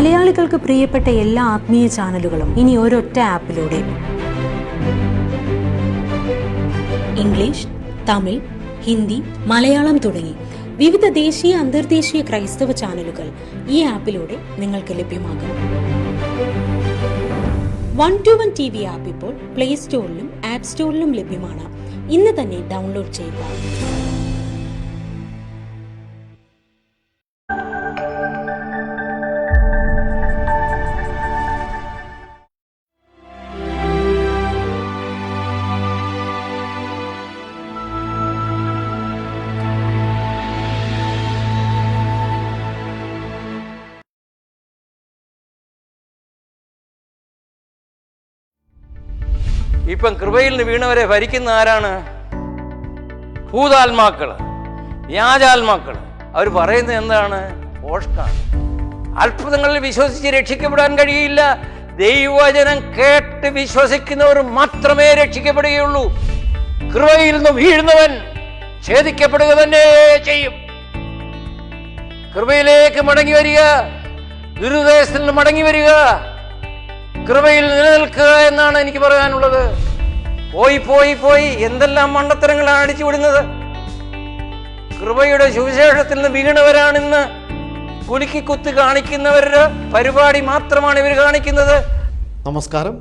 മലയാളികൾക്ക് പ്രിയപ്പെട്ട എല്ലാ ആത്മീയ ചാനലുകളും ഇനി ഒരൊറ്റ ആപ്പിലൂടെ. ഇംഗ്ലീഷ്, തമിഴ്, ഹിന്ദി, മലയാളം തുടങ്ങി വിവിധ ദേശീയ അന്തർദേശീയ ക്രൈസ്തവ ചാനലുകൾ ഈ ആപ്പിലൂടെ നിങ്ങൾക്ക് ലഭ്യമാകും. 121 TV ആപ്പ് ഇപ്പോൾ പ്ലേ സ്റ്റോറിലും ആപ്പ് സ്റ്റോറിലും ലഭ്യമാണ്. ഇന്ന് തന്നെ ഡൗൺലോഡ് ചെയ്യുക. ഇപ്പം കൃപയിൽ നിന്ന് വീണവരെ ഭരിക്കുന്ന ആരാണ്? ഭൂതാത്മാക്കള്, വ്യാജാത്മാക്കള്. അവർ പറയുന്നത് എന്താണ്? ഓഷ്കാണ്. അത്ഭുതങ്ങളിൽ വിശ്വസിച്ച് രക്ഷിക്കപ്പെടാൻ കഴിയില്ല. ദൈവവചനം കേട്ട് വിശ്വസിക്കുന്നവർ മാത്രമേ രക്ഷിക്കപ്പെടുകയുള്ളൂ. കൃപയിൽ നിന്ന് വീഴുന്നവൻ ഛേദിക്കപ്പെടുക തന്നെ ചെയ്യും. കൃപയിലേക്ക് മടങ്ങി വരിക, ദുരുദ്ദേശത്തിൽ നിന്ന് മടങ്ങി വരിക, കൃപയിൽ നിലനിൽക്കുക എന്നാണ് എനിക്ക് പറയാനുള്ളത്. പോയി പോയി പോയി എന്തെല്ലാം മണ്ടത്തരങ്ങളാണ് അടിച്ചു വിടുന്നത്. കൃപയുടെ സുവിശേഷത്തിൽ നിന്ന് വീണവരാണിന്ന് കുലുക്കി കുത്ത് കാണിക്കുന്നവരുടെ പരിപാടി മാത്രമാണ് ഇവർ കാണിക്കുന്നത്. നമസ്കാരം.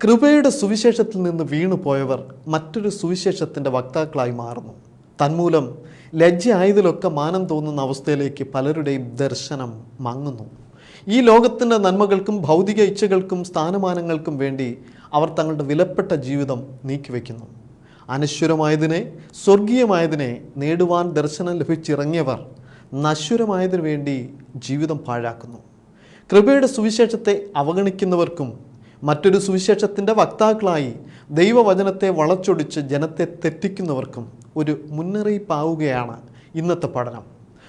കൃപയുടെ സുവിശേഷത്തിൽ നിന്ന് വീണു പോയവർ മറ്റൊരു സുവിശേഷത്തിൻ്റെ വക്താക്കളായി മാറുന്നു. തന്മൂലം ലജ്ജയായതിലൊക്കെ മാനം തോന്നുന്ന അവസ്ഥയിലേക്ക് പലരുടെയും ദർശനം മങ്ങുന്നു. ഈ ലോകത്തിൻ്റെ നന്മകൾക്കും ഭൗതിക ഇച്ഛകൾക്കും സ്ഥാനമാനങ്ങൾക്കും വേണ്ടി അവർ തങ്ങളുടെ വിലപ്പെട്ട ജീവിതം നീക്കിവെക്കുന്നു. അനശ്വരമായതിനെ, സ്വർഗീയമായതിനെ നേടുവാൻ ദർശനം ലഭിച്ചിറങ്ങിയവർ നശ്വരമായതിനു വേണ്ടി ജീവിതം പാഴാക്കുന്നു. കൃപയുടെ സുവിശേഷത്തെ അവഗണിക്കുന്നവർക്കും മറ്റൊരു സുവിശേഷത്തിൻ്റെ വക്താക്കളായി ദൈവവചനത്തെ വളച്ചൊടിച്ച് ജനത്തെ തെറ്റിക്കുന്നവർക്കും ഒരു മുന്നറിയിപ്പാവുകയാണ് ഇന്നത്തെ പഠനം.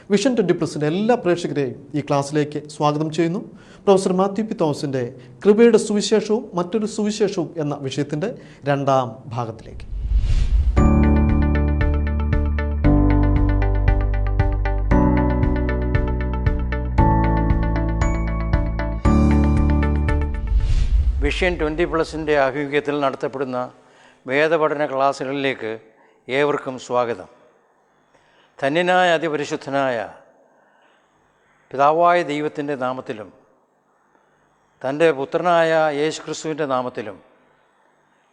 വിഷൻ 20+ എല്ലാ പ്രേക്ഷകരെയും ഈ ക്ലാസ്സിലേക്ക് സ്വാഗതം ചെയ്യുന്നു. പ്രൊഫസർ മാത്യു പി തോമസിൻ്റെ കൃപയുടെ സുവിശേഷവും മറ്റൊരു സുവിശേഷവും എന്ന വിഷയത്തിൻ്റെ 2ാം ഭാഗത്തിലേക്ക്. വിഷൻ 20+ ആഭിമുഖ്യത്തിൽ നടത്തപ്പെടുന്ന വേദപഠന ക്ലാസ്സുകളിലേക്ക് ഏവർക്കും സ്വാഗതം. ധന്യനായ അതിപരിശുദ്ധനായ പിതാവായ ദൈവത്തിൻ്റെ നാമത്തിലും തൻ്റെ പുത്രനായ യേശുക്രിസ്തുവിൻ്റെ നാമത്തിലും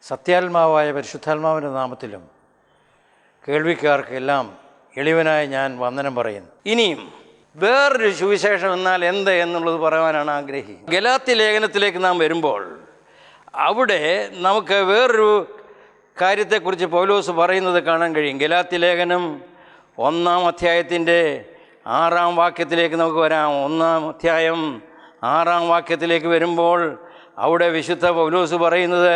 സത്യാത്മാവായ പരിശുദ്ധാത്മാവിൻ്റെ നാമത്തിലും കേൾവിക്കാർക്കെല്ലാം എളിവനായി ഞാൻ വന്ദനം പറയുന്നു. ഇനിയും വേറൊരു സുവിശേഷം എന്നാൽ എന്ത് എന്നുള്ളത് പറയാനാണ് ആഗ്രഹിക്കുന്നത്. ഗലാത്യ ലേഖനത്തിലേക്ക് നാം വരുമ്പോൾ അവിടെ നമുക്ക് വേറൊരു കാര്യത്തെക്കുറിച്ച് പൗലോസ് പറയുന്നത് കാണാൻ കഴിയും. ഗലാത്യ ലേഖനം 1-ാം അധ്യായത്തിൻ്റെ 6-ാം വാക്യത്തിലേക്ക് നമുക്ക് വരാം. 1-ാം അധ്യായം 6-ാം വാക്യത്തിലേക്ക് വരുമ്പോൾ അവിടെ വിശുദ്ധ പൗലോസ് പറയുന്നത്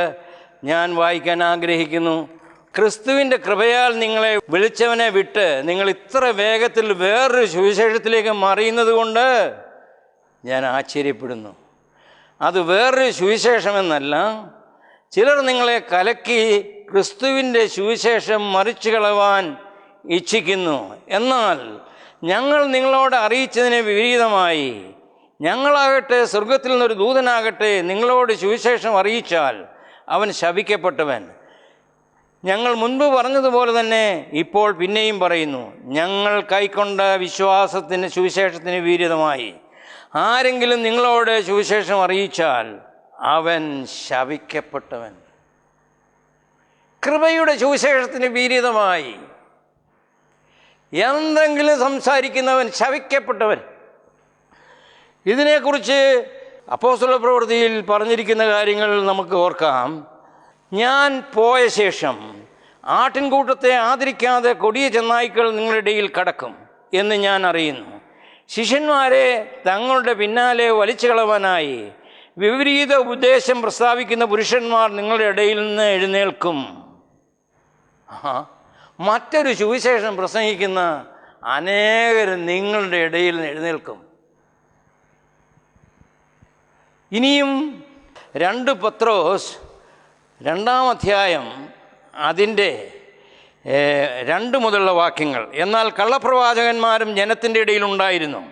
ഞാൻ വായിക്കാൻ ആഗ്രഹിക്കുന്നു. ക്രിസ്തുവിൻ്റെ കൃപയാൽ നിങ്ങളെ വിളിച്ചവനെ വിട്ട് നിങ്ങൾ ഇത്ര വേഗത്തിൽ വേറൊരു സുവിശേഷത്തിലേക്ക് മറിയുന്നത് കൊണ്ട് ഞാൻ ആശ്ചര്യപ്പെടുന്നു. അത് വേറൊരു സുവിശേഷമെന്നല്ല, ചിലർ നിങ്ങളെ കലക്കി ക്രിസ്തുവിൻ്റെ സുവിശേഷം മറിച്ചു കളവാൻ ഇച്ഛിക്കുന്നു. എന്നാൽ ഞങ്ങൾ നിങ്ങളോട് അറിയിച്ചതിന് വിപരീതമായി ഞങ്ങളാകട്ടെ സ്വർഗത്തിൽ നിന്നൊരു ദൂതനാകട്ടെ നിങ്ങളോട് സുവിശേഷം അറിയിച്ചാൽ അവൻ ശപിക്കപ്പെട്ടവൻ. ഞങ്ങൾ മുൻപ് പറഞ്ഞതുപോലെ തന്നെ ഇപ്പോൾ പിന്നെയും പറയുന്നു, ഞങ്ങൾ കൈക്കൊണ്ട വിശ്വാസത്തിന് സുവിശേഷത്തിന് വിപരീതമായി ആരെങ്കിലും നിങ്ങളോട് സുവിശേഷം അറിയിച്ചാൽ അവൻ ശപിക്കപ്പെട്ടവൻ. കൃപയുടെ സുവിശേഷത്തിന് വിപരീതമായി എന്തെങ്കിലും സംസാരിക്കുന്നവൻ ശപിക്കപ്പെട്ടവൻ. ഇതിനെക്കുറിച്ച് അപ്പോസ്തല പ്രവൃത്തിയിൽ പറഞ്ഞിരിക്കുന്ന കാര്യങ്ങൾ നമുക്ക് ഓർക്കാം. ഞാൻ പോയ ശേഷം ആട്ടിൻകൂട്ടത്തെ ആദരിക്കാതെ കൊടിയ ചെന്നായ്ക്കൾ നിങ്ങളുടെ ഇടയിൽ കടക്കും എന്ന് ഞാൻ അറിയുന്നു. ശിഷ്യന്മാരെ തങ്ങളുടെ പിന്നാലെ വലിച്ചു കളവാനായി വിപരീത ഉദ്ദേശം പ്രസ്താവിക്കുന്ന പുരുഷന്മാർ നിങ്ങളുടെ ഇടയിൽ നിന്ന് എഴുന്നേൽക്കും. മറ്റൊരു സുവിശേഷം പ്രസംഗിക്കുന്ന അനേകരും നിങ്ങളുടെ ഇടയിൽ നിന്ന് എഴുന്നേൽക്കും. ഇനിയും 2 പത്രോസ് 2-ാം അധ്യായം അതിൻ്റെ 2 മുതലുള്ള വാക്യങ്ങൾ. എന്നാൽ കള്ളപ്രവാചകന്മാരും ജനത്തിൻ്റെ ഇടയിൽ ഉണ്ടായിരുന്നു.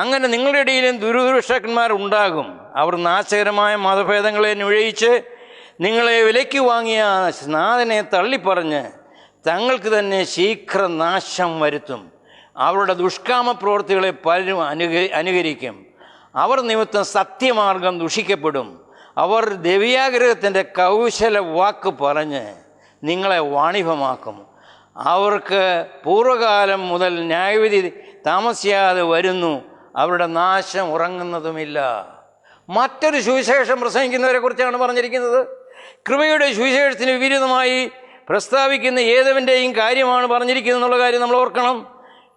അങ്ങനെ നിങ്ങളുടെ ഇടയിലും ദുരദൃഷ്ടന്മാരുണ്ടാകും. അവർ നാശകരമായ മതഭേദങ്ങളെ നുഴയിച്ച് നിങ്ങളെ വിലയ്ക്ക് വാങ്ങിയ നാഥനെ തള്ളിപ്പറഞ്ഞ് തങ്ങൾക്ക് തന്നെ ശീഘ്രനാശം വരുത്തും. അവരുടെ ദുഷ്കാമ പ്രവൃത്തികളെ പലരും അനുകരിക്കും. അവർ നിമിത്തം സത്യമാർഗം ദുഷിക്കപ്പെടും. അവർ ദൈവീയാഗ്രഹത്തിൻ്റെ കൗശല വാക്ക് പറഞ്ഞ് നിങ്ങളെ വാണിഭമാക്കും. അവർക്ക് പൂർവ്വകാലം മുതൽ ന്യായവിധി താമസിയാതെ വരുന്നു. അവരുടെ നാശം ഉറങ്ങുന്നതുമില്ല. മറ്റൊരു സുവിശേഷം പ്രസംഗിക്കുന്നവരെ കുറിച്ചാണ് പറഞ്ഞിരിക്കുന്നത്. കൃപയുടെ സുവിശേഷത്തിന് വിപരീതമായി പ്രസ്താവിക്കുന്ന ഏതവൻ്റെയും കാര്യമാണ് പറഞ്ഞിരിക്കുന്നത് എന്നുള്ള കാര്യം നമ്മൾ ഓർക്കണം.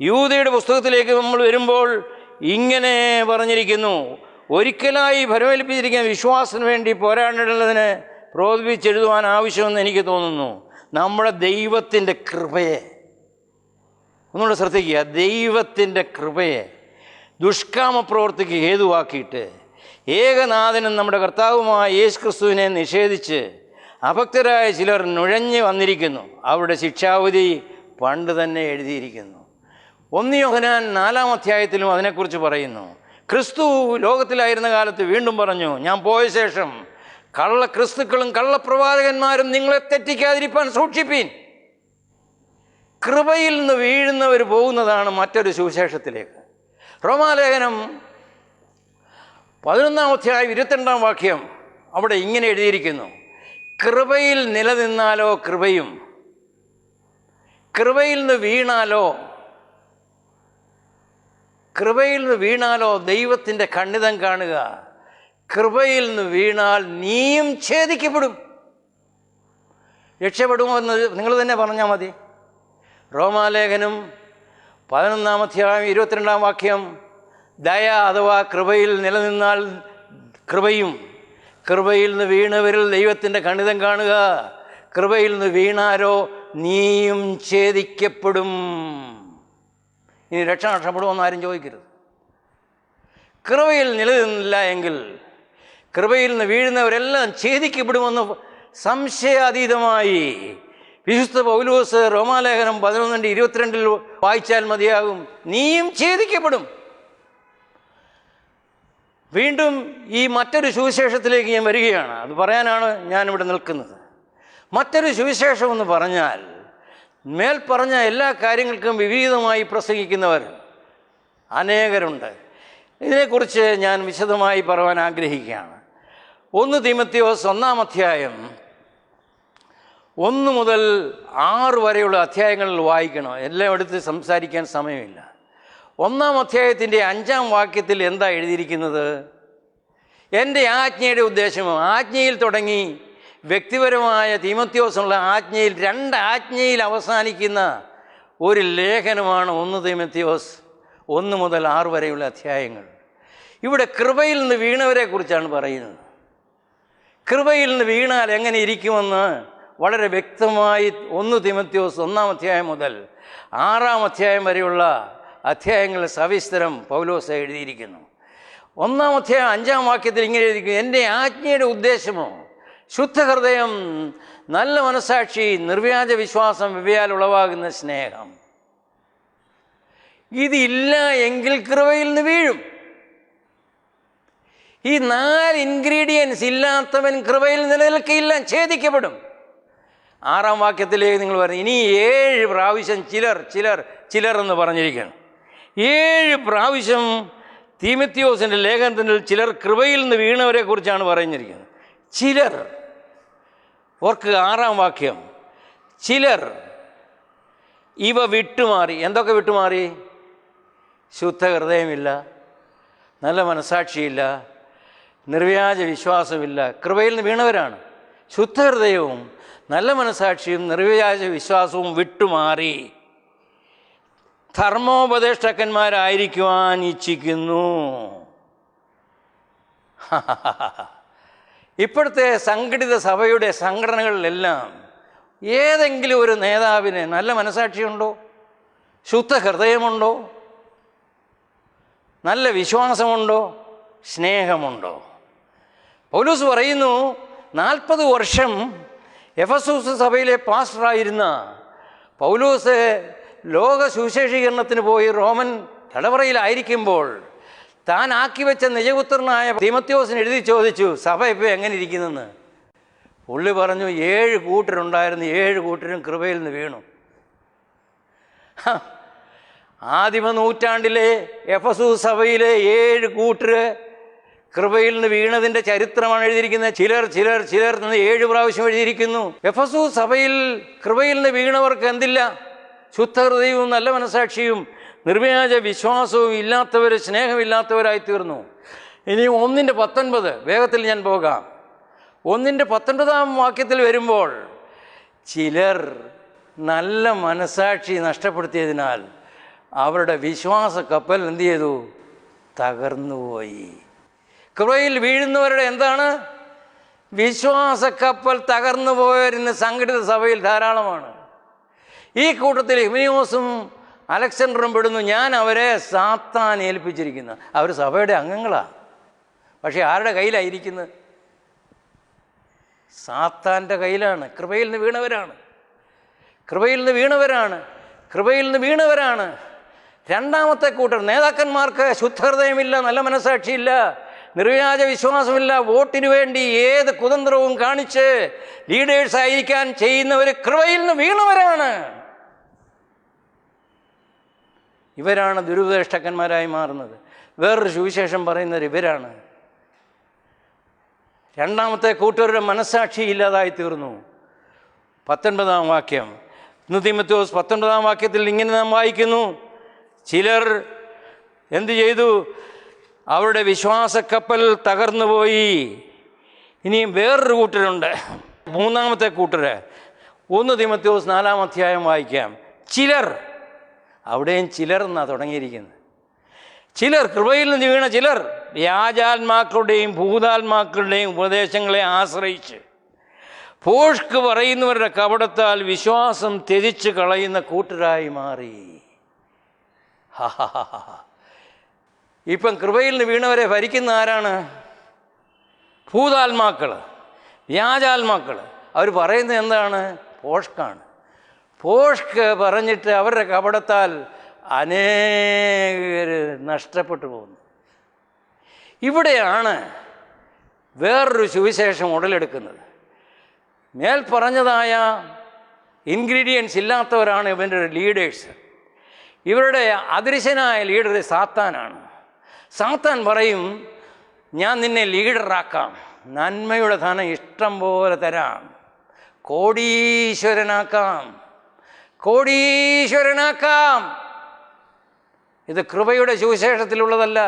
യൂദയുടെ പുസ്തകത്തിലേക്ക് നമ്മൾ വരുമ്പോൾ ഇങ്ങനെ പറഞ്ഞിരിക്കുന്നു: ഒരിക്കലായി ഫലമേൽപ്പിച്ചിരിക്കുന്ന വിശ്വാസത്തിന് വേണ്ടി പോരാടേണ്ടതിന് പ്രോത്സാഹിപ്പിച്ചെഴുതുവാൻ ആവശ്യമെന്ന് എനിക്ക് തോന്നുന്നു. നമ്മുടെ ദൈവത്തിൻ്റെ കൃപയെ ഒന്നുകൂടെ ശ്രദ്ധിക്കുക. ദൈവത്തിൻ്റെ കൃപയെ ദുഷ്കാമ പ്രവൃത്തിക്ക് ഹേതുവാക്കിയിട്ട് ഏകനാഥനും നമ്മുടെ കർത്താവുമായ യേശു ക്രിസ്തുവിനെ നിഷേധിച്ച് അഭക്തരായ ചിലർ നുഴഞ്ഞു വന്നിരിക്കുന്നു. അവരുടെ ശിക്ഷാവിധി പണ്ട് തന്നെ എഴുതിയിരിക്കുന്നു. 1 യോഹന്നാൻ 4-ാം അധ്യായത്തിലും അതിനെക്കുറിച്ച് പറയുന്നു. ക്രിസ്തു ലോകത്തിലായിരുന്ന കാലത്ത് വീണ്ടും പറഞ്ഞു, ഞാൻ പോയ ശേഷം കള്ളക്രിസ്തുക്കളും കള്ളപ്രവാചകന്മാരും നിങ്ങളെ തെറ്റിക്കാതിരിപ്പാൻ സൂക്ഷിപ്പീൻ. കൃപയിൽ നിന്ന് വീഴുന്നവർ പോകുന്നതാണ് മറ്റൊരു സുവിശേഷത്തിലേക്ക്. റോമാലേഖനം 11-ാം അധ്യായം 22-ാം വാക്യം അവിടെ ഇങ്ങനെ എഴുതിയിരിക്കുന്നു: കൃപയിൽ നിലനിന്നാലോ കൃപയും, കൃപയിൽ നിന്ന് വീണാലോ ദൈവത്തിൻ്റെ ഖണ്ഡിതം കാണുക. കൃപയിൽ നിന്ന് വീണാൽ നീയും ഛേദിക്കപ്പെടും. രക്ഷപ്പെടുമോ എന്ന് നിങ്ങൾ തന്നെ പറഞ്ഞാൽ മതി. റോമാലേഖനം 11-ാം അധ്യായം 22-ാം വാക്യം: ദയ അഥവാ കൃപയിൽ നിലനിന്നാൽ കൃപയും, കൃപയിൽ നിന്ന് വീണവരിൽ ദൈവത്തിൻ്റെ ഖണ്ഡിതം കാണുക. കൃപയിൽ നിന്ന് വീണാരോ നീയും ഛേദിക്കപ്പെടും. ഇനി രക്ഷ നഷ്ടപ്പെടുമെന്ന് ആരും ചോദിക്കരുത്. കൃപയിൽ നിലനിന്നില്ല എങ്കിൽ കൃപയിൽ നിന്ന് വീഴുന്നവരെല്ലാം ഛേദിക്കപ്പെടുമെന്ന് സംശയാതീതമായി വിശുദ്ധ പൗലോസ് റോമാലേഖനം 11:22 വായിച്ചാൽ മതിയാകും. നീയും ഛേദിക്കപ്പെടും. വീണ്ടും ഈ മറ്റൊരു സുവിശേഷത്തിലേക്ക് ഞാൻ വരികയാണ്. അത് പറയാനാണ് ഞാനിവിടെ നിൽക്കുന്നത്. മറ്റൊരു സുവിശേഷം എന്ന് പറഞ്ഞാൽ മേൽപ്പറഞ്ഞ എല്ലാ കാര്യങ്ങൾക്കും വിപരീതമായി പ്രസംഗിക്കുന്നവർ അനേകരുണ്ട്. ഇതിനെക്കുറിച്ച് ഞാൻ വിശദമായി പറയാൻ ആഗ്രഹിക്കുകയാണ്. 1 തീമോഥെയോസ് 1-ാം അധ്യായം 1 മുതൽ 6 വരെയുള്ള അധ്യായങ്ങളിൽ വായിക്കണം. എല്ലാം എടുത്ത് സംസാരിക്കാൻ സമയമില്ല. 1-ാം അധ്യായത്തിൻ്റെ 5-ാം വാക്യത്തിൽ എന്താ എഴുതിയിരിക്കുന്നത്? എൻ്റെ ആജ്ഞയുടെ ഉദ്ദേശമോ, ആജ്ഞയിൽ തുടങ്ങി വ്യക്തിപരമായ തീമോഥെയോസുള്ള ആജ്ഞയിൽ 2 ആജ്ഞയിൽ അവസാനിക്കുന്ന ഒരു ലേഖനമാണ് 1 തീമോഥെയോസ് 1 മുതൽ 6 വരെയുള്ള അധ്യായങ്ങൾ. ഇവിടെ കൃപയിൽ നിന്ന് വീണവരെ കുറിച്ചാണ് പറയുന്നത്. കൃപയിൽ നിന്ന് വീണാൽ എങ്ങനെ ഇരിക്കുമെന്ന് വളരെ വ്യക്തമായി 1 തീമോഥെയോസ് 1-ാം അധ്യായം മുതൽ 6-ാം അധ്യായം വരെയുള്ള അധ്യായങ്ങളിൽ സവിസ്തരം പൗലോസ് എഴുതിയിരിക്കുന്നു. 1-ാം അധ്യായം 5-ാം വാക്യത്തിൽ ഇങ്ങനെ എഴുതിയിരിക്കുന്നു: എൻ്റെ ആജ്ഞയുടെ ഉദ്ദേശമോ ശുദ്ധഹൃദയം, നല്ല മനസാക്ഷി, നിർവ്യാജ വിശ്വാസം, ഇവയാൽ ഉളവാകുന്ന സ്നേഹം. ഇതില്ല എങ്കിൽ കൃപയിൽ നിന്ന് വീഴും. ഈ 4 ഇൻഗ്രീഡിയൻസ് ഇല്ലാത്തവൻ കൃപയിൽ നിലനിൽക്കയില്ല, ഛേദിക്കപ്പെടും. 6-ാം വാക്യത്തിലേക്ക് നിങ്ങൾ പറഞ്ഞു. ഇനി 7 പ്രാവശ്യം ചിലർ എന്ന് പറഞ്ഞിരിക്കണം. 7 പ്രാവശ്യം തീമോഥെയോസിൻ്റെ ലേഖനത്തിൽ ചിലർ കൃപയിൽ നിന്ന് വീണവരെ കുറിച്ചാണ് പറഞ്ഞിരിക്കുന്നത്. ചിലർ ഓർക്ക് 6-ാം വാക്യം, ചിലർ ഇവ വിട്ടുമാറി. എന്തൊക്കെ വിട്ടുമാറി? ശുദ്ധ ഹൃദയമില്ല, നല്ല മനസാക്ഷിയില്ല, നിർവ്യാജ വിശ്വാസമില്ല. കൃപയിൽ നിന്ന് വീണവരാണ്. ശുദ്ധ ഹൃദയവും നല്ല മനസാക്ഷിയും നിർവ്യാജ വിശ്വാസവും വിട്ടുമാറി ധർമ്മോപദേഷ്ടക്കന്മാരായിരിക്കുവാൻ ഇച്ഛിക്കുന്നു. ഇപ്പോഴത്തെ സംഘടിത സഭയുടെ സംഘടനകളിലെല്ലാം ഏതെങ്കിലും ഒരു നേതാവിന് നല്ല മനസാക്ഷിയുണ്ടോ? ശുദ്ധ ഹൃദയമുണ്ടോ? നല്ല വിശ്വാസമുണ്ടോ? സ്നേഹമുണ്ടോ? പൗലോസ് പറയുന്നു, 40 വർഷം എഫെസോസ് സഭയിലെ പാസ്റ്ററായിരുന്ന പൗലോസ് ലോക സുവിശേഷീകരണത്തിന് പോയി റോമൻ തടവറയിലായിരിക്കുമ്പോൾ താൻ ആക്കി വെച്ച നിജപുത്രനായ തീമോഥെയോസിന് എഴുതി ചോദിച്ചു, സഭ ഇപ്പോൾ എങ്ങനെ ഇരിക്കുന്നെന്ന്. പുള്ളി പറഞ്ഞു, 7 കൂട്ടരുണ്ടായിരുന്നു, 7 കൂട്ടരും കൃപയിൽ നിന്ന് വീണു. ആദിമ നൂറ്റാണ്ടിലെ എഫെസൂസ് സഭയിലെ 7 കൂട്ടർ കൃപയിൽ നിന്ന് വീണതിൻ്റെ ചരിത്രമാണ് എഴുതിയിരിക്കുന്നത്. ചിലർ എന്ന് 7 പ്രാവശ്യം എഴുതിയിരിക്കുന്നു. എഫെസൂസ് സഭയിൽ കൃപയിൽ നിന്ന് വീണവർക്ക് എന്തില്ല? ശുദ്ധഹൃദയവും നല്ല മനസാക്ഷിയും നിർവ്യാജ വിശ്വാസവും ഇല്ലാത്തവർ, സ്നേഹമില്ലാത്തവരായി തീർന്നു. ഇനി 1:19 വേഗത്തിൽ ഞാൻ പോകാം. 1:19 വാക്യത്തിൽ വരുമ്പോൾ, ചിലർ നല്ല മനസാക്ഷി നഷ്ടപ്പെടുത്തിയതിനാൽ അവരുടെ വിശ്വാസ കപ്പൽ എന്തു ചെയ്തു? തകർന്നുപോയി. കൃപയിൽ വീഴുന്നവരുടെ എന്താണ്? വിശ്വാസ കപ്പൽ തകർന്നു പോയവരിന്ന് സംഘടിത സഭയിൽ ധാരാളമാണ്. ഈ കൂട്ടത്തിൽ ഹിമെനയോസും അലക്സാണ്ടറും പെടുന്നു. ഞാൻ അവരെ സാത്താൻ ഏൽപ്പിച്ചിരിക്കുന്നു. അവർ സഭയുടെ അംഗങ്ങളാണ്. പക്ഷേ ആരുടെ കയ്യിലായിരിക്കുന്നത്? സാത്താൻ്റെ കയ്യിലാണ്. കൃപയിൽ നിന്ന് വീണവരാണ്. രണ്ടാമത്തെ കൂട്ടർ നേതാക്കന്മാർക്ക് ശുദ്ധഹൃദയമില്ല, നല്ല മനസാക്ഷിയില്ല, നിർവ്യാജ വിശ്വാസമില്ല, വോട്ടിന് വേണ്ടി ഏത് കുതന്ത്രവും കാണിച്ച് ലീഡേഴ്സ് ആയിരിക്കാൻ ചെയ്യുന്നവർ കൃപയിൽ നിന്ന് വീണവരാണ്. ഇവരാണ് ദുരുപദേഷ്ടക്കന്മാരായി മാറുന്നത്. വേറൊരു സുവിശേഷം പറയുന്നത് ഇവരാണ്. രണ്ടാമത്തെ കൂട്ടരുടെ മനസാക്ഷി ഇല്ലാതായി തീർന്നു. 19 വാക്യം, തീമോഥെയോസ് 19 വാക്യത്തിൽ ഇങ്ങനെ നാം വായിക്കുന്നു, ചിലർ എന്തു ചെയ്തു? അവരുടെ വിശ്വാസക്കപ്പൽ തകർന്നുപോയി. ഇനിയും വേറൊരു കൂട്ടരുണ്ട്, മൂന്നാമത്തെ കൂട്ടർ. 1 തീമോഥെയോസ് 4 അധ്യായം വായിക്കാം. ചിലർ, അവിടെയും ചിലർ എന്നാണ് തുടങ്ങിയിരിക്കുന്നത്. ചിലർ, കൃപയിൽ നിന്ന് വീണ ചിലർ, വ്യാജാത്മാക്കളുടെയും ഭൂതാത്മാക്കളുടെയും ഉപദേശങ്ങളെ ആശ്രയിച്ച് ഭോഷ്ക് പറയുന്നവരുടെ കപടത്താൽ വിശ്വാസം ത്യജിച്ച് കളയുന്ന കൂട്ടരായി മാറി. ഇപ്പം കൃപയിൽ നിന്ന് വീണവരെ ഭരിക്കുന്ന ആരാണ്? ഭൂതാത്മാക്കൾ, വ്യാജാത്മാക്കൾ. അവർ പറയുന്നത് എന്താണ്? ഭോഷ്കാണ്. ഭോഷ്ക് പറഞ്ഞിട്ട് അവരുടെ കപടത്താൽ അനേകർ നഷ്ടപ്പെട്ടു പോകുന്നു. ഇവിടെയാണ് വേറൊരു സുവിശേഷം ഉടലെടുക്കുന്നത്. മേൽ പറഞ്ഞതായ ഇൻഗ്രീഡിയൻസ് ഇല്ലാത്തവരാണ് ഇവൻ്റെ ലീഡേഴ്സ്. ഇവരുടെ അദൃശ്യനായ ലീഡർ സാത്താനാണ്. സാത്താൻ പറയും, ഞാൻ നിന്നെ ലീഡറാക്കാം, നന്മയുടെ ധനം ഇഷ്ടം പോലെ തരാം, കോടീശ്വരനാക്കാം. ഇത് കൃപയുടെ സുവിശേഷത്തിലുള്ളതല്ല.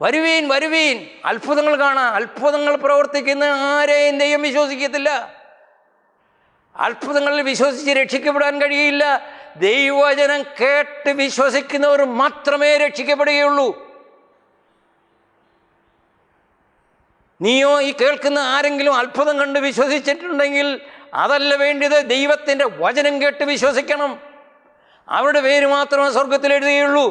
വരുവീൻ, അത്ഭുതങ്ങൾ കാണാം. അത്ഭുതങ്ങൾ പ്രവർത്തിക്കുന്ന ആരെയും ദൈവം വിശ്വസിക്കത്തില്ല. അത്ഭുതങ്ങളിൽ വിശ്വസിച്ച് രക്ഷിക്കപ്പെടാൻ കഴിയില്ല. ദൈവവചനം കേട്ട് വിശ്വസിക്കുന്നവർ മാത്രമേ രക്ഷിക്കപ്പെടുകയുള്ളൂ. നീയോ ഈ കേൾക്കുന്ന ആരെങ്കിലും അത്ഭുതം കണ്ട് വിശ്വസിച്ചിട്ടുണ്ടെങ്കിൽ അതല്ല വേണ്ടത്. ദൈവത്തിൻ്റെ വചനം കേട്ട് വിശ്വസിക്കണം. അവരുടെ പേര് മാത്രമേ സ്വർഗത്തിൽ എഴുതുകയുള്ളൂ.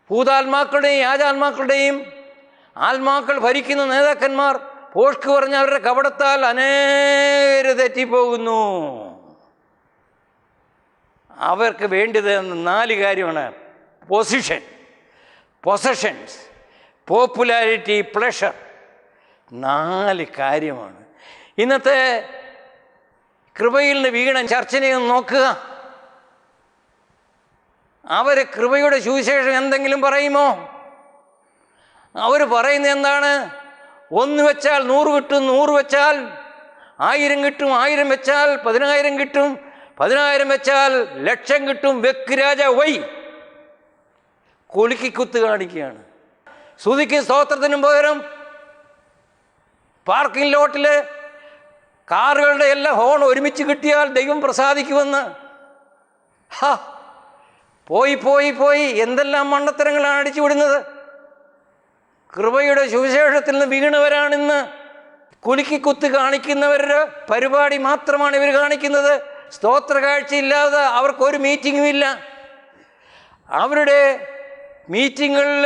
ഭൂതാത്മാക്കളുടെയും യാജാത്മാക്കളുടെയും ആത്മാക്കൾ ഭരിക്കുന്ന നേതാക്കന്മാർ ഭോഷ്ക് പറഞ്ഞ അവരുടെ കപടത്താൽ അനേകർ തെറ്റിപ്പോകുന്നു. അവർക്ക് വേണ്ടത് 4 കാര്യമാണ്: പൊസഷൻസ്, പോപ്പുലാരിറ്റി, പ്ലഷർ. 4 കാര്യമാണ്. ഇന്നത്തെ കൃപയിൽ നിന്ന് വീണ ചർച്ചിനെ ഒന്ന് നോക്കുക. അവർ കൃപയുടെ സുവിശേഷം എന്തെങ്കിലും പറയുമോ? അവർ പറയുന്നത് എന്താണ്? 1 വെച്ചാൽ 100 കിട്ടും, 100 വെച്ചാൽ 1000 കിട്ടും, 1000 വെച്ചാൽ 10000 കിട്ടും, 10000 വെച്ചാൽ 1,00,000 കിട്ടും. വെക്ക് രാജ വൈ കുലുക്കി കുത്ത് കാണിക്കുകയാണ്. സ്തുതിക്കും സ്തോത്രത്തിനും പകരം പാർക്കിംഗ് ലോട്ടിൽ കാറുകളുടെ എല്ലാം ഹോൺ ഒരുമിച്ച് കിട്ടിയാൽ ദൈവം പ്രസാദിക്കുമെന്ന്. പോയി എന്തെല്ലാം മണ്ടത്തരങ്ങളാണ് അടിച്ചു വിടുന്നത്. കൃപയുടെ സുവിശേഷത്തിൽ നിന്ന് വീണവരാണിന്ന്. കുലുക്കിക്കുത്ത് കാണിക്കുന്നവരുടെ പരിപാടി മാത്രമാണ് ഇവർ കാണിക്കുന്നത്. സ്തോത്ര കാഴ്ചയില്ലാതെ അവർക്കൊരു മീറ്റിങ്ങും ഇല്ല. അവരുടെ മീറ്റിങ്ങുകളിൽ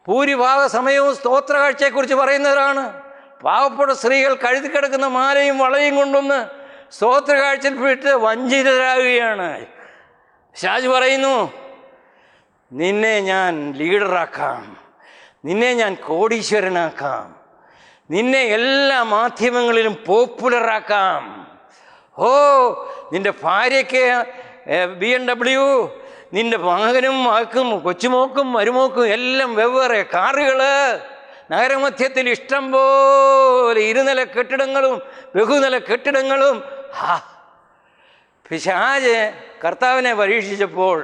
ഭൂരിഭാഗ സമയവും സ്തോത്ര കാഴ്ചയെക്കുറിച്ച് പറയുന്നവരാണ്. പാവപ്പെട്ട സ്ത്രീകൾ കഴുതി കിടക്കുന്ന മാലയും വളയും കൊണ്ടൊന്ന് സ്തോത്ര കാഴ്ചയിൽപ്പെട്ട് വഞ്ചിതരാകുകയാണ്. പിശാച് പറയുന്നു, നിന്നെ ഞാൻ ലീഡറാക്കാം, നിന്നെ ഞാൻ കോടീശ്വരനാക്കാം, നിന്നെ എല്ലാ മാധ്യമങ്ങളിലും പോപ്പുലറാക്കാം. ഓ, നിന്റെ ഭാര്യയ്ക്ക് BMW, നിന്റെ മകനും മകക്കും കൊച്ചുമോക്കും മരുമോക്കും എല്ലാം വെവ്വേറെ കാറുകൾ, നഗരമധ്യത്തിൽ ഇഷ്ടം പോലെ ഇരുനില കെട്ടിടങ്ങളും ബഹുനില കെട്ടിടങ്ങളും. പിശാച് കർത്താവിനെ പരീക്ഷിച്ചപ്പോൾ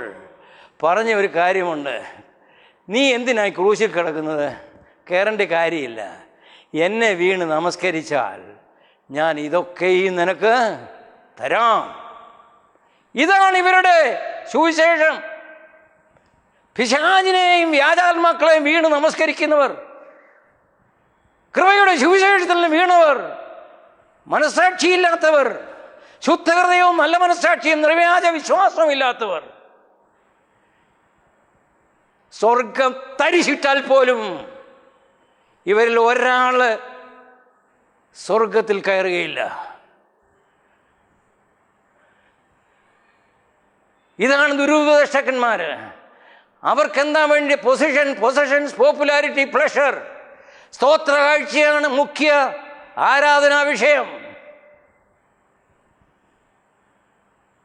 പറഞ്ഞ ഒരു കാര്യമുണ്ട്, നീ എന്തിനായി ക്രൂശിൽ കിടക്കുന്നത്? കയറേണ്ട കാര്യമില്ല. എന്നെ വീണ് നമസ്കരിച്ചാൽ ഞാൻ ഇതൊക്കെയും നിനക്ക് തരാം. ഇതാണ് ഇവരുടെ സുവിശേഷം. പിശാചിനെയും വ്യാജാത്മാക്കളെയും വീണ് നമസ്കരിക്കുന്നവർ, കൃപയുടെ സുവിശേഷത്തിൽ വീണവർ, മനസ്സാക്ഷിയില്ലാത്തവർ, ശുദ്ധഹൃദയവും നല്ല മനസ്സാക്ഷിയും നിർവ്യാജ വിശ്വാസവും ഇല്ലാത്തവർ, സ്വർഗം തരിശിട്ടാൽ പോലും ഇവരിൽ ഒരാൾ സ്വർഗത്തിൽ കയറുകയില്ല. ഇതാണ് ദുരുപദേഷ്ടകന്മാർ. അവർക്കെന്താ വേണ്ടി? Positions, popularity, pleasure. സ്തോത്ര കാഴ്ചയാണ് മുഖ്യ ആരാധനാ വിഷയം.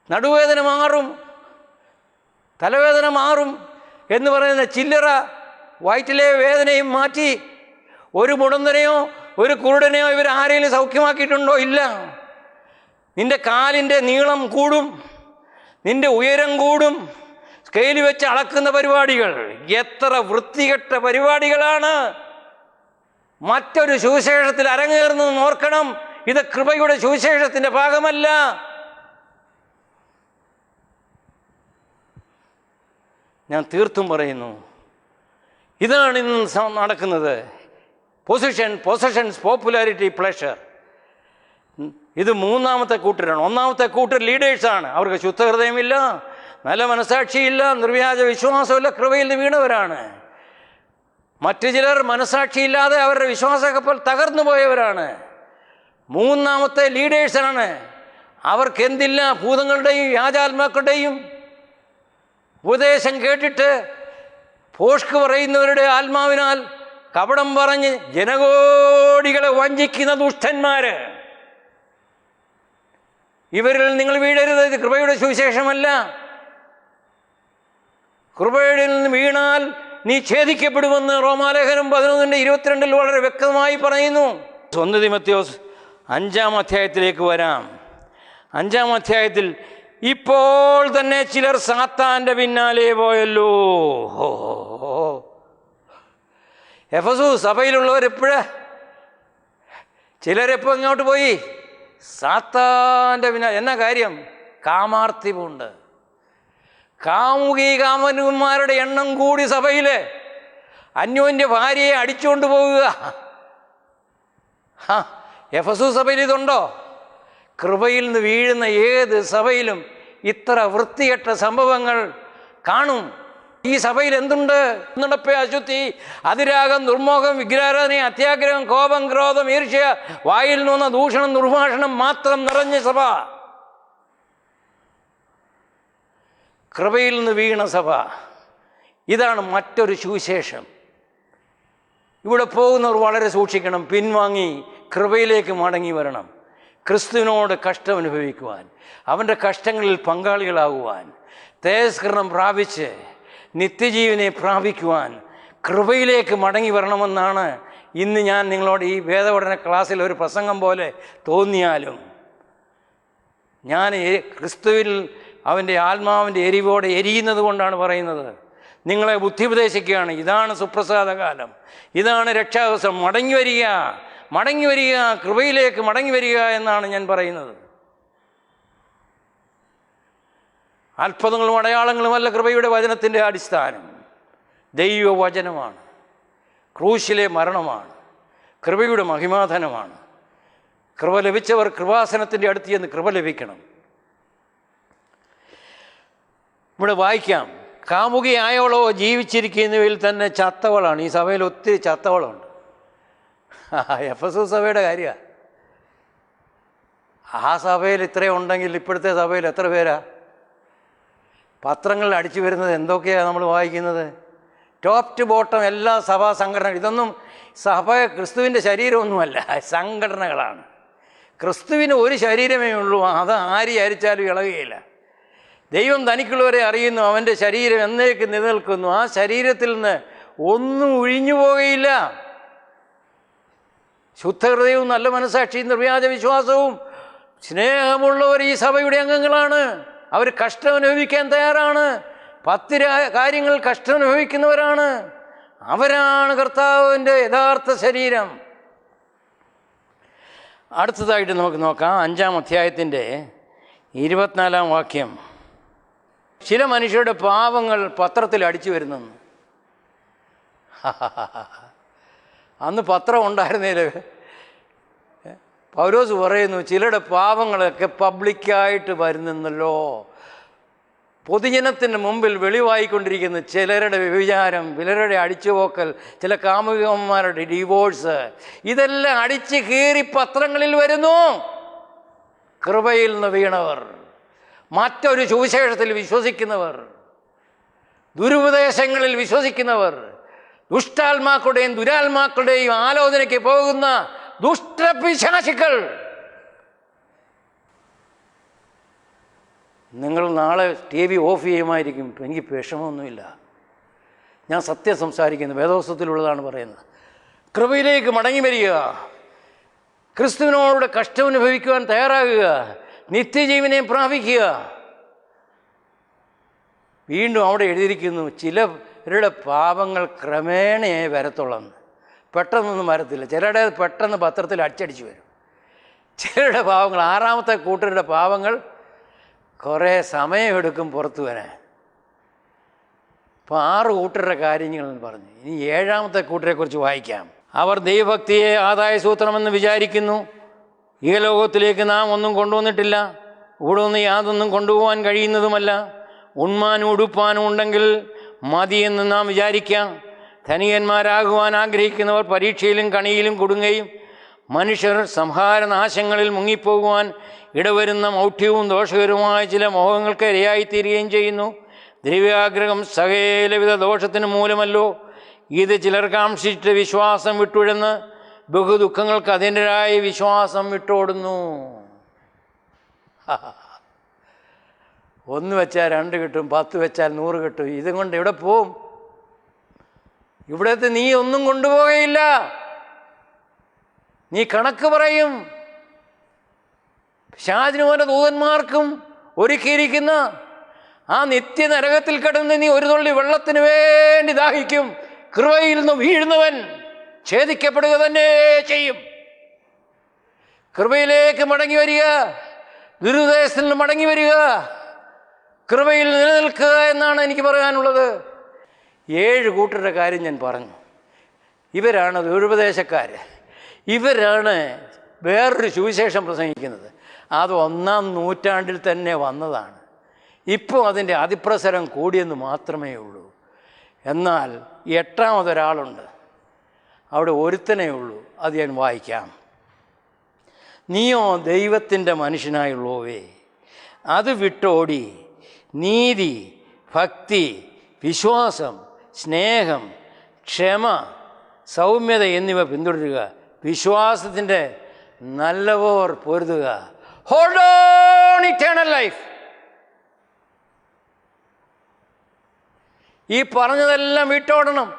നടുവേദന മാറും, തലവേദന മാറും എന്ന് പറയുന്ന ചില്ലറ വയറ്റിലെ വേദനയും മാറ്റി ഒരു മുടന്തനെയോ ഒരു കുരുടനെയോ ഇവർ ആരെങ്കിലും സൗഖ്യമാക്കിയിട്ടുണ്ടോ? ഇല്ല. നിന്റെ കാലിൻ്റെ നീളം കൂടും, നിന്റെ ഉയരം കൂടും, സ്കെയിൽ വെച്ച് അളക്കുന്ന പരിപാടികൾ. എത്ര വൃത്തികെട്ട പരിപാടികളാണ് മറ്റൊരു സുവിശേഷത്തിൽ അരങ്ങേറുന്നതെന്ന് ഓർക്കണം. ഇത് കൃപയുടെ സുവിശേഷത്തിൻ്റെ ഭാഗമല്ല. ഞാൻ തീർത്തും പറയുന്നു, ഇതാണ് ഇന്ന് നടക്കുന്നത്. Positions, popularity, pleasure. ഇത് മൂന്നാമത്തെ കൂട്ടരാണ്. ഒന്നാമത്തെ കൂട്ടർ ലീഡേഴ്സാണ്. അവർക്ക് ശുദ്ധഹൃദയമില്ല, നല്ല മനസാക്ഷിയില്ല, നിർവ്യാജ വിശ്വാസമില്ല, കൃപയിൽ വീണവരാണ്. മറ്റു ചിലർ മനസാക്ഷിയില്ലാതെ അവരുടെ വിശ്വാസക്കപ്പൽ തകർന്നു പോയവരാണ്. മൂന്നാമത്തെ ലീഡേഴ്സാണ്. അവർക്കെന്തില്ല? ഭൂതങ്ങളുടെയും വ്യാജാത്മാക്കളുടെയും ഉപദേശം കേട്ടിട്ട് പോഷ്ക് പറയുന്നവരുടെ ആത്മാവിനാൽ കപടം പറഞ്ഞ് ജനകോടികളെ വഞ്ചിക്കുന്ന ദുഷ്ടന്മാര്. ഇവരിൽ നിങ്ങൾ വീഴരുത്. ഇത് കൃപയുടെ സുവിശേഷമല്ല. കൃപയുടെ നിന്ന് വീണാൽ നീ ഛേദിക്കപ്പെടുമെന്ന് റോമാലേഖനം 11:22 വളരെ വ്യക്തമായി പറയുന്നു. 1 തിമോഥെയോസ് 5-ാം അധ്യായത്തിലേക്ക് വരാം. 5-ാം അധ്യായത്തിൽ ഇപ്പോൾ തന്നെ ചിലർ സാത്താൻ്റെ പിന്നാലെ പോയല്ലോ. എഫെസൂസ് സഭയിലുള്ളവർ ചിലരെപ്പോൾ ഇങ്ങോട്ട് പോയി? സാത്താൻ്റെ പിന്നാലെ. എന്നാ കാര്യം? കാമാർത്തി പൂണ്ട്. കാമുകന്മാരുടെ എണ്ണം കൂടി സഭയിൽ. അന്യോന്യ ഭാര്യയെ അടിച്ചുകൊണ്ട് പോവുക. എഫെസൂസ് സഭയിൽ ഇതുണ്ടോ? കൃപയിൽ നിന്ന് വീഴുന്ന ഏത് സഭയിലും ഇത്ര വൃത്തികെട്ട സംഭവങ്ങൾ കാണും. ഈ സഭയിൽ എന്തുണ്ട്? നടപ്പ്, അശുദ്ധി, അതിരാഗം, ദുർമോഹം, വിഗ്രഹാരാധന, അത്യാഗ്രഹം, കോപം, ക്രോധം, ഈർഷ്യ, വായിൽ നിന്ന ദൂഷണം, ദുർഭാഷണം മാത്രം നിറഞ്ഞ സഭ. കൃപയിൽ നിന്ന് വീണ സഭ. ഇതാണ് മറ്റൊരു സുവിശേഷം. ഇവിടെ പോകുന്നവർ വളരെ സൂക്ഷിക്കണം. പിൻവാങ്ങി കൃപയിലേക്ക് മടങ്ങി വരണം. ക്രിസ്തുവിനോട് കഷ്ടം അനുഭവിക്കുവാൻ, അവൻ്റെ കഷ്ടങ്ങളിൽ പങ്കാളികളാകുവാൻ, തേജസ്കരണം പ്രാപിച്ച് നിത്യജീവനെ പ്രാപിക്കുവാൻ കൃപയിലേക്ക് മടങ്ങി വരണമെന്നാണ് ഇന്ന് ഞാൻ നിങ്ങളോട് ഈ വേദപഠന ക്ലാസ്സിൽ ഒരു പ്രസംഗം പോലെ തോന്നിയാലും ഞാൻ ക്രിസ്തുവിൽ അവൻ്റെ ആത്മാവിൻ്റെ എരിവോടെ എരിയുന്നത് കൊണ്ടാണ് പറയുന്നത്. നിങ്ങളെ ബുദ്ധിപദേശിക്കുകയാണ്. ഇതാണ് സുപ്രസാദകാലം, ഇതാണ് രക്ഷാദിവസം. മടങ്ങി വരിക, കൃപയിലേക്ക് മടങ്ങി വരിക എന്നാണ് ഞാൻ പറയുന്നത്. അത്ഭുതങ്ങളും അടയാളങ്ങളുമല്ല കൃപയുടെ വചനത്തിൻ്റെ അടിസ്ഥാനം. ദൈവവചനമാണ്, ക്രൂശിലെ മരണമാണ്, കൃപയുടെ മഹിമാധനമാണ്. കൃപ ലഭിച്ചവർ കൃപാസനത്തിൻ്റെ അടുത്ത് ചെന്ന് കൃപ ലഭിക്കണം. ഇവിടെ വായിക്കാം, കാമുകിയായവളോ ജീവിച്ചിരിക്കുന്നവയിൽ തന്നെ ചത്തവളാണ്. ഈ സഭയിൽ ഒത്തിരി ചത്തവളുണ്ട്. എഫെസൂസ് സഭയുടെ കാര്യമാണ്. ആ സഭയിൽ ഇത്രയും ഉണ്ടെങ്കിൽ ഇപ്പോഴത്തെ സഭയിൽ എത്ര പേരാ? പത്രങ്ങളിൽ അടിച്ചു വരുന്നത് എന്തൊക്കെയാണ് നമ്മൾ വായിക്കുന്നത്? ടോപ്പ് ടു ബോട്ടം എല്ലാ സഭാ സംഘടന. ഇതൊന്നും സഭ ക്രിസ്തുവിൻ്റെ ശരീരമൊന്നുമല്ല, സംഘടനകളാണ്. ക്രിസ്തുവിന് ഒരു ശരീരമേ ഉള്ളൂ, അത് ആര് വിചാരിച്ചാലും ഇളകുകയില്ല. ദൈവം തനിക്കുള്ളവരെ അറിയുന്നു, അവൻ്റെ ശരീരം എന്നേക്ക് നിലനിൽക്കുന്നു. ആ ശരീരത്തിൽ നിന്ന് ഒന്നും ഒഴിഞ്ഞു പോകുകയില്ല. ശുദ്ധഹൃദയവും നല്ല മനസ്സാക്ഷിയും നിർവ്യാജ വിശ്വാസവും സ്നേഹമുള്ളവർ ഈ സഭയുടെ അംഗങ്ങളാണ്. അവർ കഷ്ടം അനുഭവിക്കാൻ തയ്യാറാണ്. 10 കാര്യങ്ങൾ കഷ്ടം അനുഭവിക്കുന്നവരാണ്. അവരാണ് കർത്താവിൻ്റെ യഥാർത്ഥ ശരീരം. അടുത്തതായിട്ട് നമുക്ക് നോക്കാം 5-ാം അധ്യായത്തിൻ്റെ 24-ാം വാക്യം. ചില മനുഷ്യരുടെ പാപങ്ങൾ പത്രത്തിൽ അടിച്ചു വരുന്നെന്ന്. അന്ന് പത്രം ഉണ്ടായിരുന്നേല് പൗലോസ് പറയുന്നു, ചിലരുടെ പാപങ്ങളൊക്കെ പബ്ലിക്കായിട്ട് വരുന്നല്ലോ. പൊതുജനത്തിൻ്റെ മുമ്പിൽ വെളിവായിക്കൊണ്ടിരിക്കുന്ന ചിലരുടെ വ്യഭിചാരം, ചിലരുടെ അടിച്ചുപോക്കൽ, ചില കാമുകന്മാരുടെ ഡിവോഴ്സ്, ഇതെല്ലാം അടിച്ച് കീറി പത്രങ്ങളിൽ വരുന്നു. കൃപയിൽ നിന്ന് വീണവർ, മറ്റൊരു സുവിശേഷത്തിൽ വിശ്വസിക്കുന്നവർ, ദുരുപദേശങ്ങളിൽ വിശ്വസിക്കുന്നവർ, ദുഷ്ടാത്മാക്കളുടെയും ദുരാത്മാക്കളുടെയും ആലോചനയ്ക്ക് പോകുന്ന ദുഷ്ടപിശാചുക്കൾ. നിങ്ങൾ നാളെ TV ഓഫ് ചെയ്യുമായിരിക്കും. എനിക്ക് വിഷമമൊന്നുമില്ല. ഞാൻ സത്യം സംസാരിക്കുന്നു, വേദോസ്തത്തിലുള്ളതാണ് പറയുന്നത്. കൃപയിലേക്ക് മടങ്ങി വരിക, ക്രിസ്തുവിനോട് കഷ്ടം അനുഭവിക്കുവാൻ തയ്യാറാകുക, നിത്യജീവനെ പ്രാപിക്കുക. വീണ്ടും അവിടെ എഴുതിയിരിക്കുന്നു, ചിലരുടെ പാപങ്ങൾ ക്രമേണയെ വരത്തുള്ളെന്ന്. പെട്ടെന്നൊന്നും വരത്തില്ല. ചിലരുടെ പെട്ടെന്ന് പത്രത്തിൽ അച്ചടിച്ച് വരും. ചിലരുടെ പാവങ്ങൾ, 6-ാമത്തെ കൂട്ടരുടെ പാവങ്ങൾ കുറേ സമയമെടുക്കും പുറത്തു വരാൻ. അപ്പോൾ 6 കൂട്ടരുടെ കാര്യങ്ങളെന്ന് പറഞ്ഞു. ഇനി 7-ാമത്തെ കൂട്ടരെക്കുറിച്ച് വായിക്കാം. അവർ ദൈവഭക്തിയെ ആദായ സൂത്രമെന്ന് വിചാരിക്കുന്നു. ഈ ലോകത്തിലേക്ക് നാം ഒന്നും കൊണ്ടുവന്നിട്ടില്ല, ഇവിടെ നിന്ന് യാതൊന്നും കൊണ്ടുപോകാൻ കഴിയുന്നതുമല്ല. ഉണ്മാനും ഉടുപ്പാനും ഉണ്ടെങ്കിൽ മതിയെന്ന് നാം വിചാരിക്കാം. ധനികന്മാരാകുവാൻ ആഗ്രഹിക്കുന്നവർ പരീക്ഷയിലും കണിയിലും കുടുങ്ങുകയും മനുഷ്യർ സംഹാരനാശങ്ങളിൽ മുങ്ങിപ്പോകുവാൻ ഇടവരുന്ന മൗഢ്യവും ദോഷകരവുമായ ചില മോഹങ്ങൾക്ക് ഇരയായിത്തീരുകയും ചെയ്യുന്നു. ദ്രവ്യാഗ്രഹം സകലവിധ ദോഷത്തിന് മൂലമല്ലോ. ഇത് ചിലർ കാംക്ഷിച്ചിട്ട് വിശ്വാസം വിട്ടുഴന്ന് ബഹുദുഃഖങ്ങൾക്ക് അതിൻ്റെതായ വിശ്വാസം വിട്ടോടുന്നു. 1 വെച്ചാൽ 2 കിട്ടും, 10 വെച്ചാൽ 100 കിട്ടും. ഇതും കൊണ്ട് എവിടെ പോവും? ഇവിടത്തെ നീ ഒന്നും കൊണ്ടുപോകയില്ല. നീ കണക്ക് പറയും. പിശാചിനുമോൻ്റെ ദൂതന്മാർക്കും ഒരുക്കിയിരിക്കുന്ന ആ നിത്യനരകത്തിൽ കിടന്ന് നീ ഒരു തുള്ളി വെള്ളത്തിന് വേണ്ടി ദാഹിക്കും. കൃപയിൽ നിന്ന് വീഴുന്നവൻ ഛേദിക്കപ്പെടുക തന്നെ ചെയ്യും. കൃപയിലേക്ക് മടങ്ങി വരിക, ദുരുദ്ദേശത്തിൽ നിന്ന് മടങ്ങി വരിക, കൃപയിൽ നിലനിൽക്കുക എന്നാണ് എനിക്ക് പറയാനുള്ളത്. 7 കൂട്ടരുടെ കാര്യം ഞാൻ പറഞ്ഞു. ഇവരാണ് ദുരുപദേശക്കാർ. ഇവരാണ് വേറൊരു സുവിശേഷം പ്രസംഗിക്കുന്നത്. അത് 1-ാം നൂറ്റാണ്ടിൽ തന്നെ വന്നതാണ്. ഇപ്പോൾ അതിൻ്റെ അതിപ്രസരം കൂടിയെന്ന് മാത്രമേ ഉള്ളൂ. എന്നാൽ 8-ാമതൊരാളുണ്ട്, അവിടെ ഒരുത്തനേ ഉള്ളൂ. അത് ഞാൻ വായിക്കാം. നീയോ ദൈവത്തിൻ്റെ മനുഷ്യനായുള്ളവേ, അത് വിട്ടോടി നീതി, ഭക്തി, വിശ്വാസം, സ്നേഹം, ക്ഷമ, സൗമ്യത എന്നിവ പിന്തുടരുക. വിശ്വാസത്തിൻ്റെ നല്ലവർ പൊരുതുക. Hold on eternal life. ഈ പറഞ്ഞതെല്ലാം വിട്ടോടണം.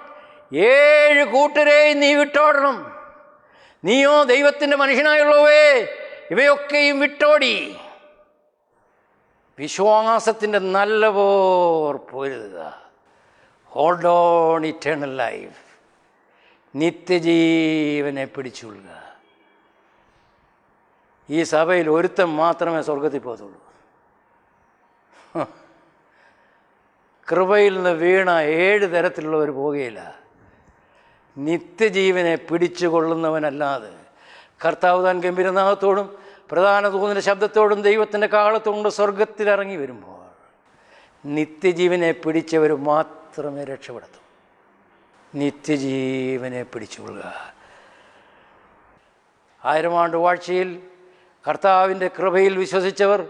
7 കൂട്ടരെയും നീ വിട്ടോടണം. നീയോ ദൈവത്തിൻ്റെ മനുഷ്യനായുള്ളവേ, ഇവയൊക്കെയും വിട്ടോടി വിശ്വാസത്തിൻ്റെ നല്ലവർ പൊരുതുക. Hold on eternal life. നിത്യജീവനെ പിടിച്ചുകൊള്ളുക. ഈ സഭയിൽ ഒരുത്തൻ മാത്രമേ സ്വർഗത്തിൽ പോകത്തുള്ളൂ. കൃപയിൽ നിന്ന് വീണ 7 തരത്തിലുള്ളവർ പോകുകയില്ല. നിത്യജീവനെ പിടിച്ചു കൊള്ളുന്നവനല്ലാതെ കർത്താവ് താൻ ഗംഭീരനാഥത്തോടും പ്രധാന ദൂതൻ്റെ ശബ്ദത്തോടും ദൈവത്തിൻ്റെ കാഹളത്തോടും സ്വർഗത്തിലിറങ്ങി വരുമ്പോൾ നിത്യജീവനെ പിടിച്ചവർ മാത്രമേ രക്ഷപ്പെടത്തൂ. നിത്യജീവനെ പിടിച്ചുകൊള്ളുക. 1000 ആണ്ട് വാഴ്ചയിൽ കർത്താവിൻ്റെ കൃപയിൽ വിശ്വസിച്ചവർ,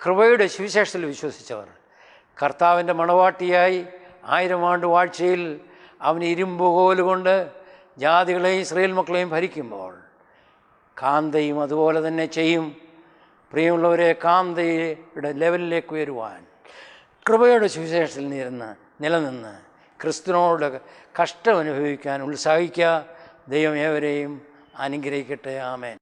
കൃപയുടെ സുവിശേഷത്തിൽ വിശ്വസിച്ചവർ, കർത്താവിൻ്റെ മണവാട്ടിയായി 1000 ആണ്ട് വാഴ്ചയിൽ അവൻ ഇരുമ്പുകോലുകൊണ്ട് ജാതികളെയും ഇസ്രായേൽ മക്കളെയും ഭരിക്കുമ്പോൾ കാന്തയും അതുപോലെ തന്നെ ചെയ്യും. പ്രിയമുള്ളവരെ, കാന്തയുടെ ലെവലിലേക്ക് ഉയരുവാൻ കൃപയുടെ സുവിശേഷത്തിൽ നിലനിന്ന് ക്രിസ്തുവിനോട് കഷ്ടം അനുഭവിക്കാൻ ഉത്സാഹിക്കുക. ദൈവം ഏവരെയും അനുഗ്രഹിക്കട്ടെ. ആമേൻ.